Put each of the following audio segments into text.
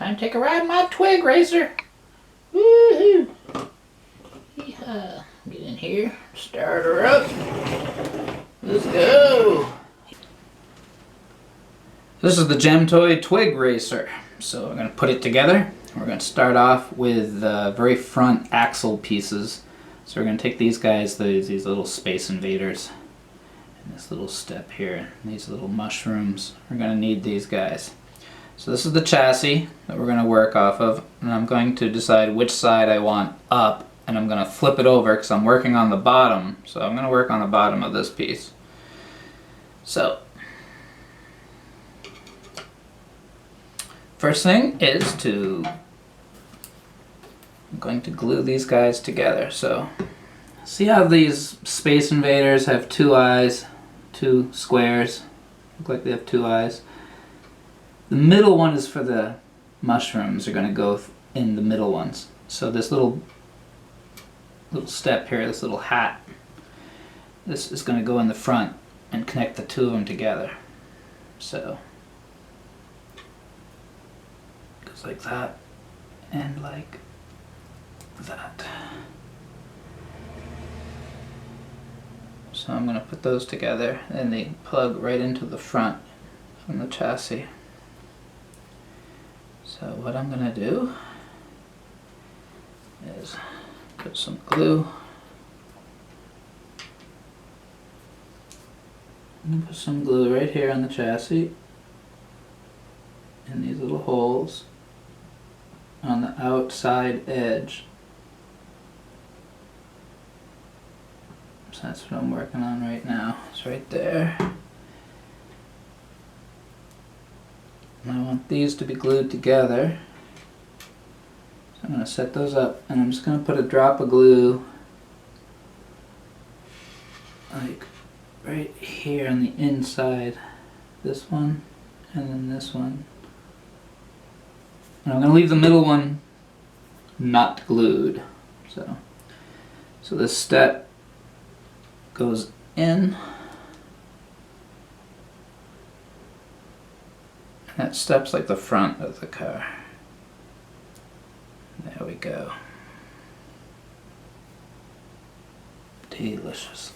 Time to take a ride in my Twig racer. Woohoo! Yeehaw. Get in here, start her up. Let's go. This is the JEMTOY Twig racer. So we're going to put it together. We're going to start off with the very front axle pieces. So we're going to take these guys, these little space invaders, and this little step here, these little mushrooms. We're going to need these guys. So this is the chassis that we're going to work off of, and I'm going to decide which side I want up, and I'm going to flip it over because I'm working on the bottom. So I'm going to work on the bottom of this piece. So first thing is I'm going to glue these guys together. So see how these space invaders have two eyes, two squares, look like they have two eyes. The middle one is for the mushrooms, are going to go in the middle ones. So this little step here, this little hat, this is going to go in the front and connect the two of them together. So it goes like that and like that. So I'm going to put those together and they plug right into the front from the chassis. So what I'm going to do is put some glue. I'm going to put some glue right here on the chassis in these little holes on the outside edge. So that's what I'm working on right now. It's right there. And I want these to be glued together. So I'm going to set those up, and I'm just going to put a drop of glue like right here on the inside. This one and then this one. And I'm going to leave the middle one not glued. So this step goes in. And that step's like the front of the car. There we go. Delicious.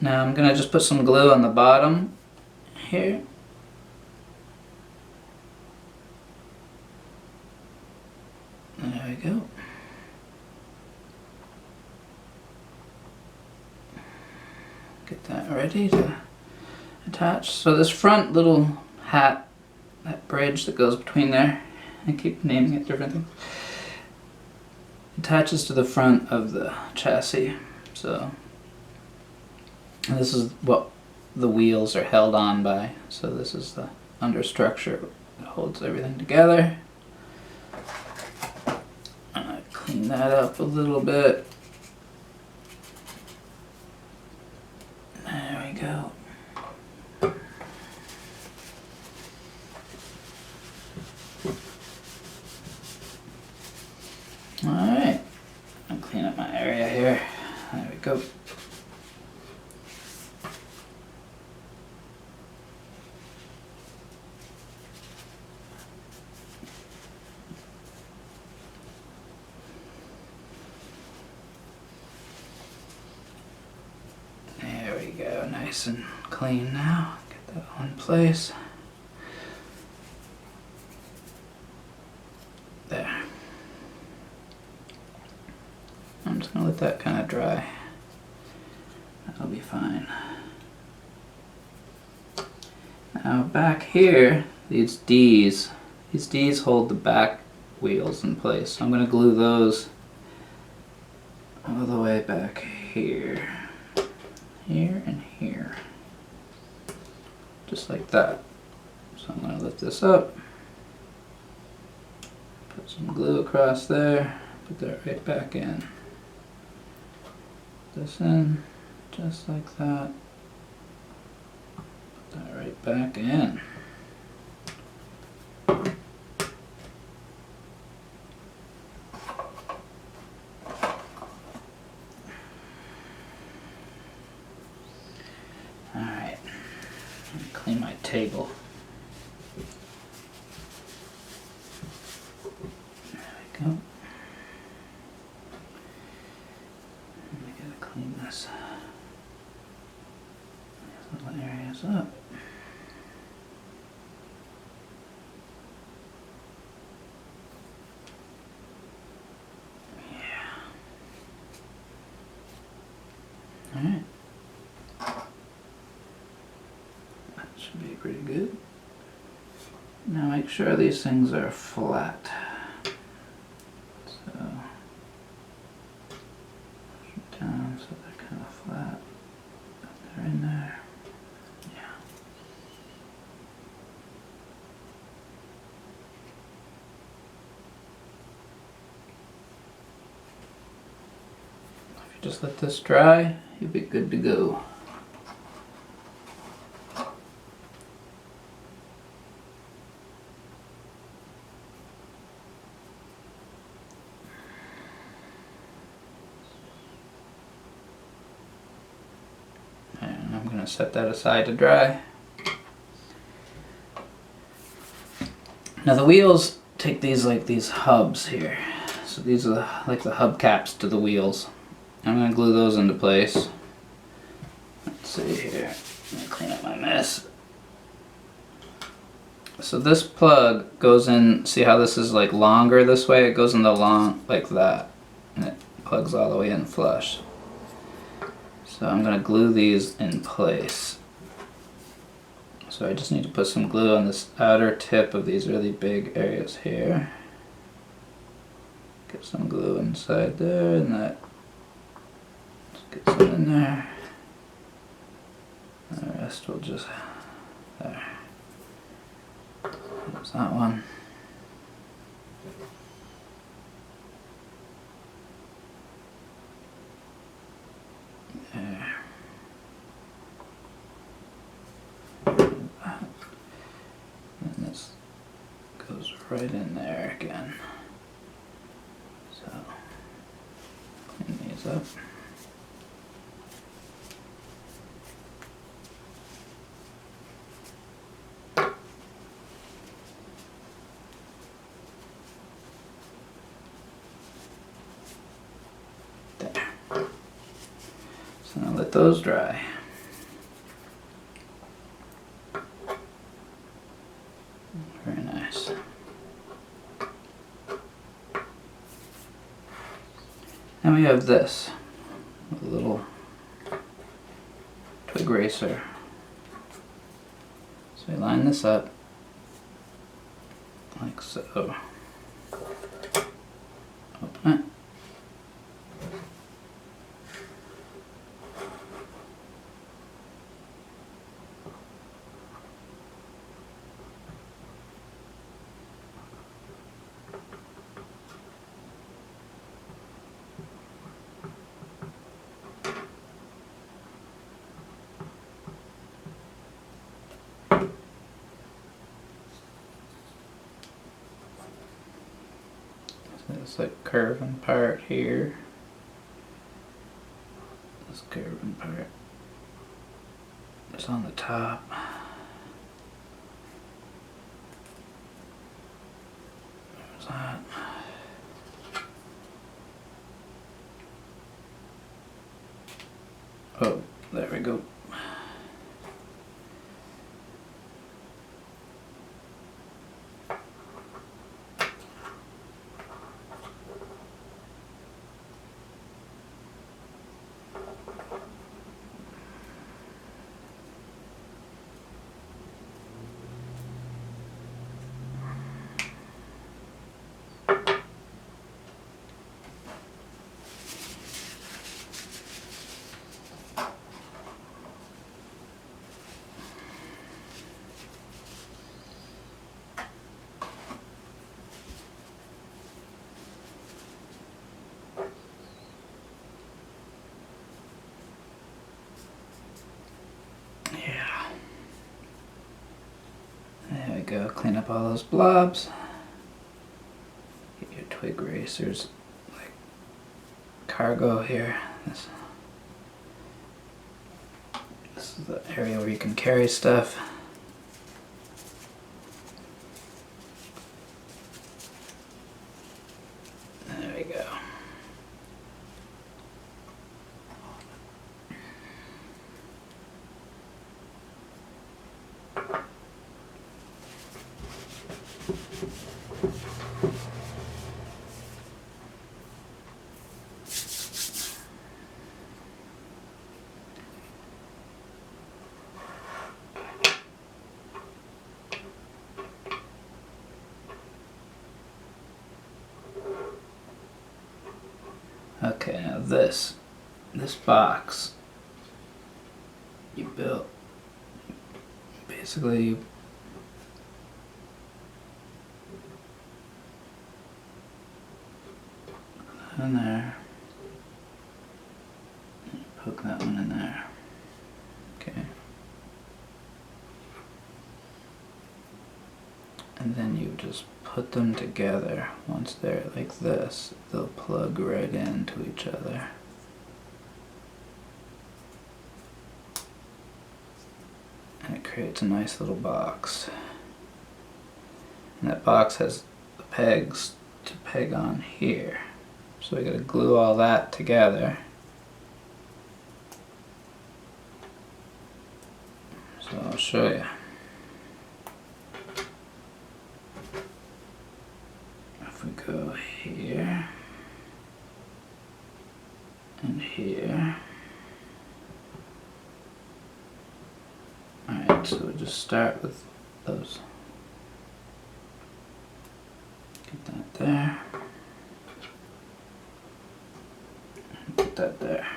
Now I'm gonna just put some glue on the bottom here. There we go. Get that ready to attach. So this front little hat, that bridge that goes between there, I keep naming it different things, attaches to the front of the chassis. So this is what the wheels are held on by. So this is the understructure that holds everything together. I clean that up a little bit. There we go. Alright, I'll clean up my area here. There we go. There we go, nice and clean now. Get that all in place. There. I'm just going to let that kind of dry. That'll be fine. Now back here, these D's hold the back wheels in place. So I'm going to glue those all the way back here. Here and here. Just like that. So I'm going to lift this up. Put some glue across there. Put that right back in. This in, just like that. Put that right back in. Clean my table. There we go. I gotta clean this. These little areas up. Alright. That should be pretty good. Now make sure these things are flat. So, push them down so they're kind of flat. They're in there. Yeah. If you just let this dry, you'll be good to go. And I'm going to set that aside to dry. Now the wheels take these like these hubs here. So these are like the hubcaps to the wheels. I'm going to glue those into place. Let's see here. I'm going to clean up my mess. So this plug goes in, see how this is like longer this way? It goes in the long, like that. And it plugs all the way in flush. So I'm going to glue these in place. So I just need to put some glue on this outer tip of these really big areas here. Get some glue inside there and that. Get some in there. The rest will just, there. There's that one. There. And this goes right in there again. So, clean these up. So now let those dry. Very nice. Then we have this, a little twig racer. So we line this up like so. Open it. This like curving part here. This curving part is on the top. There's that. Oh, there we go. Go clean up all those blobs. Get your twig racers, like cargo here. This is the area where you can carry stuff. this box you built, basically you put in there, poke that one in there, okay, and then you just put them together. Once they're like this, they'll plug right into each other. And it creates a nice little box. And that box has the pegs to peg on here. So we gotta glue all that together. So I'll show you. If we go here and here. Alright, so we'll just start with those. Get that there. And put that there.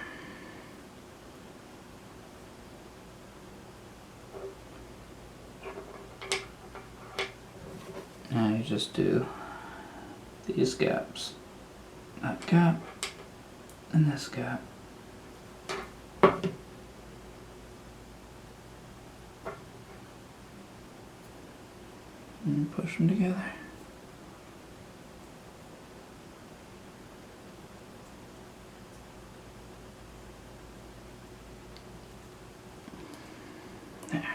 Now you just do these gaps. That gap and this gap. And push them together. There.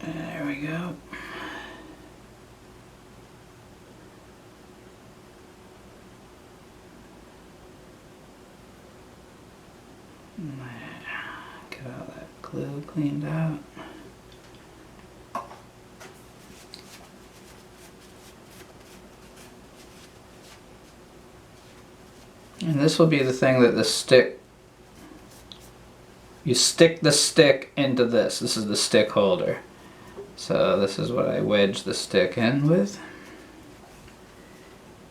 There we go. Get all that glue cleaned out. And this will be the thing that the stick, you stick the stick into this. This is the stick holder. So this is what I wedge the stick in with.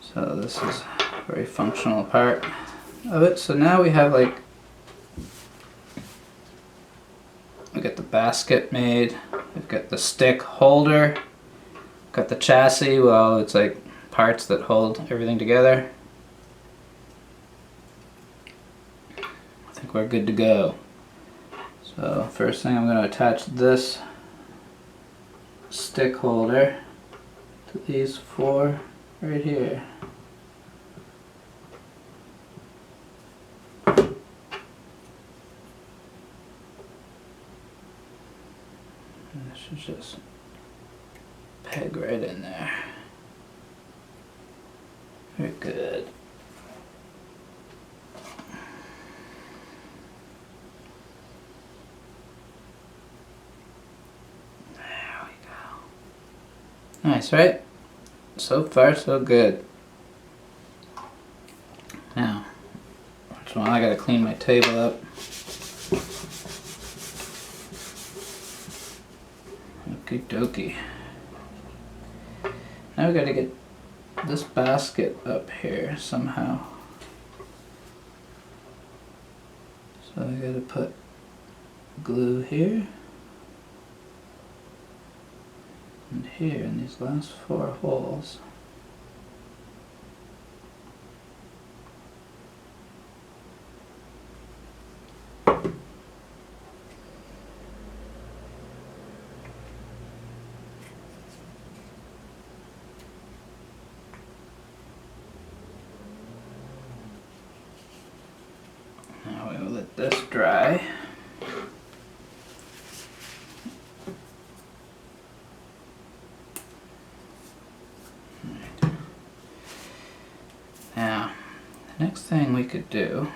So this is a very functional part of it. So now we have like, we got the basket made, we've got the stick holder, got the chassis, well it's like parts that hold everything together. I think we're good to go. So first thing I'm going to attach this stick holder to these four right here. And this should just peg right in there. Very good. Nice, right? So far, so good. Now, I gotta clean my table up. Okie dokie. Now we gotta get this basket up here somehow. So I gotta put glue here. And here in these last four holes. Now we will let this dry. Now, the next thing we could do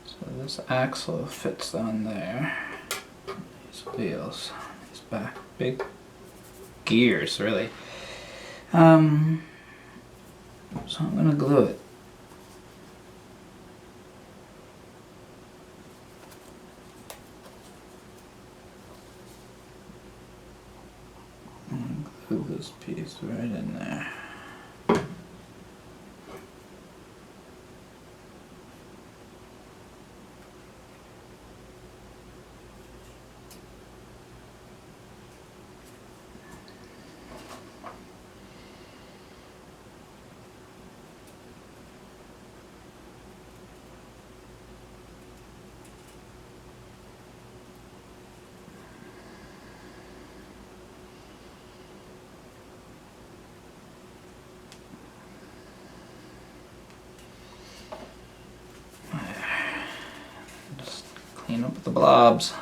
so this axle fits on there, these wheels, these back big gears, really. So I'm gonna glue it. I'm gonna glue this piece right in there. Just clean up the blobs.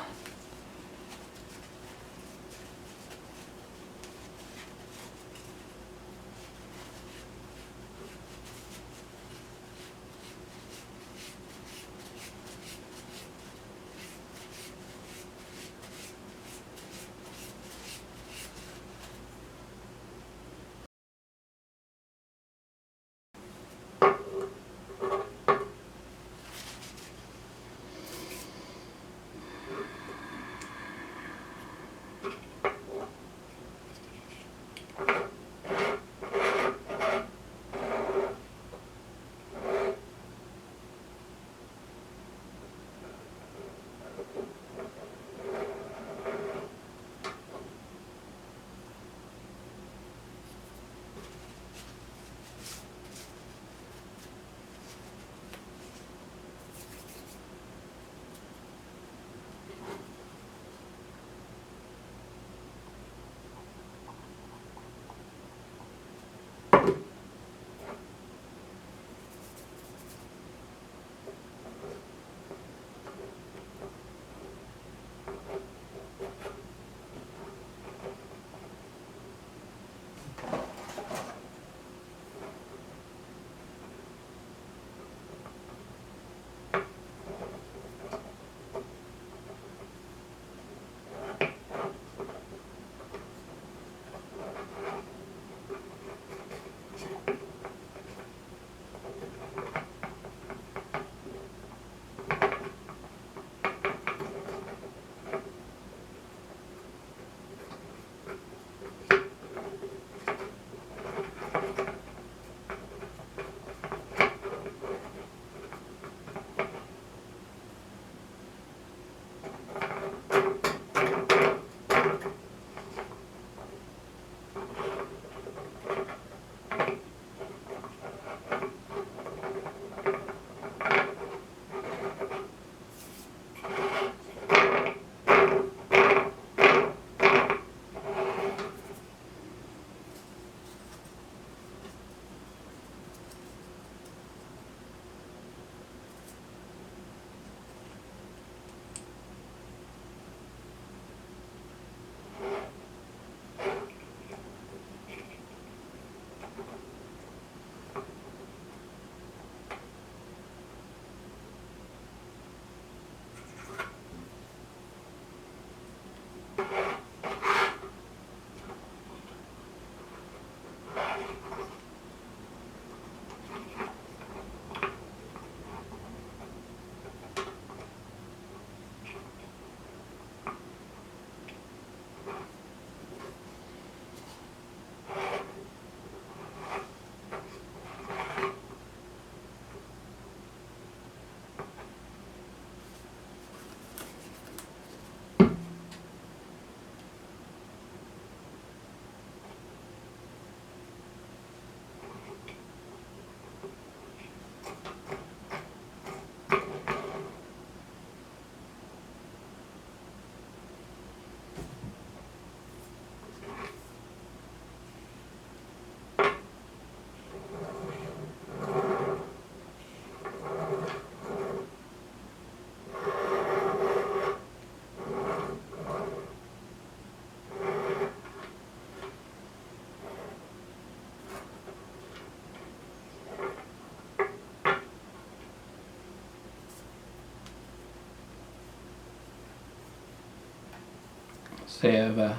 So you have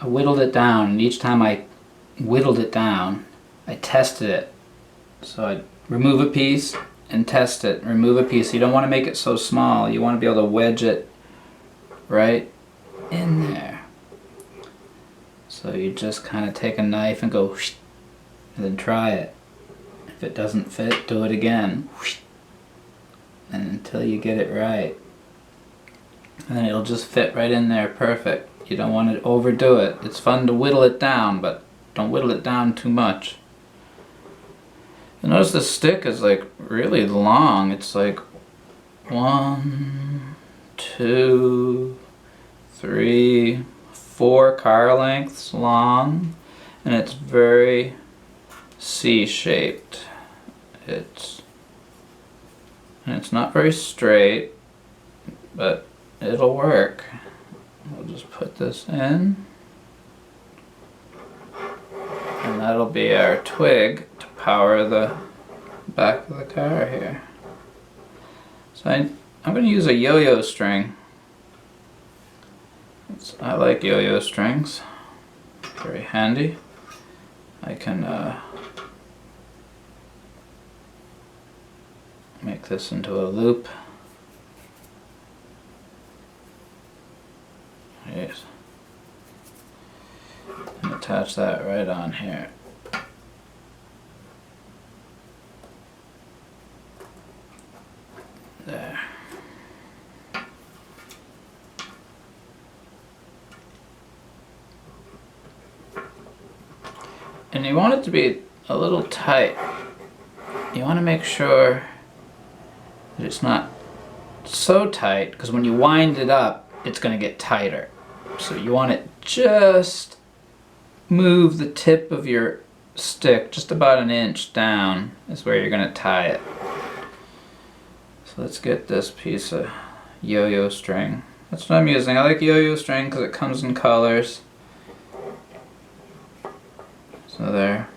I whittled it down, and each time I whittled it down, I tested it. So I'd remove a piece and test it, remove a piece. You don't want to make it so small. You want to be able to wedge it right in there. So you just kind of take a knife and go, and then try it. If it doesn't fit, do it again. And until you get it right. And then it'll just fit right in there perfect. You don't want to overdo it. It's fun to whittle it down, but don't whittle it down too much. You notice the stick is like really long. It's like 1, 2, 3, 4 car lengths long, and it's very C-shaped. It's not very straight, but it'll work. We'll just put this in, and that'll be our twig to power the back of the car here. So I'm going to use a yo-yo string. I like yo-yo strings. Very handy. I can make this into a loop. Yes. And attach that right on here. There. And you want it to be a little tight. You want to make sure that it's not so tight, because when you wind it up, it's going to get tighter. So you want it just move the tip of your stick just about an inch down is where you're going to tie it. So let's get this piece of yo-yo string. That's what I'm using. I like yo-yo string because it comes in colors. So there.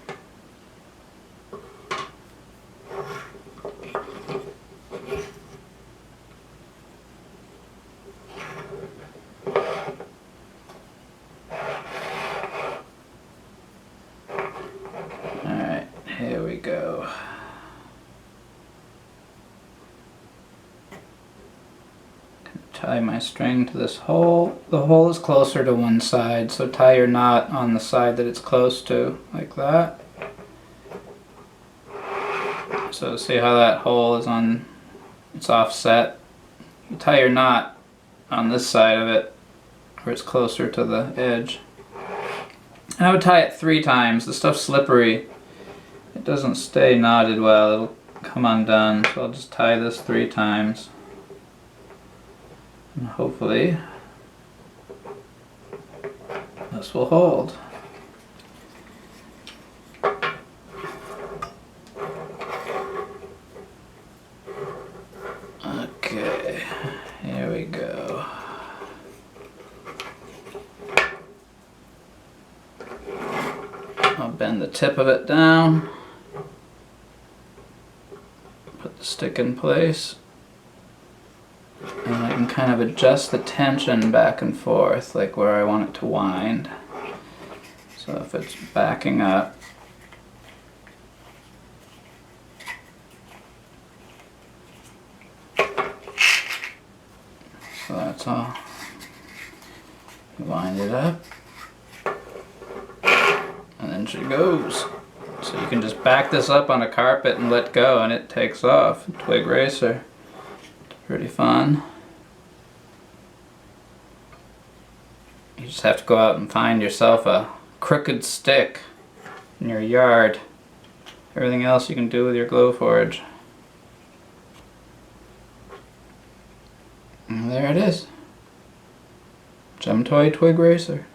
Alright, here we go. Tie my string to this hole. The hole is closer to one side, so tie your knot on the side that it's close to, like that. So see how that hole is on, it's offset. You tie your knot on this side of it, where it's closer to the edge. And I would tie it 3 times. The stuff's slippery. It doesn't stay knotted well. It'll come undone. So I'll just tie this 3 times. And hopefully this will hold. Okay, here we go. I'll bend the tip of it down, put the stick in place, and I can kind of adjust the tension back and forth, like where I want it to wind. So if it's backing up, so that's all. Wind it up, and then she goes. So you can just back this up on a carpet and let go and it takes off. Twig racer. Pretty fun. You just have to go out and find yourself a crooked stick in your yard. Everything else you can do with your Glowforge. And there it is. JEMTOY Twig Racer.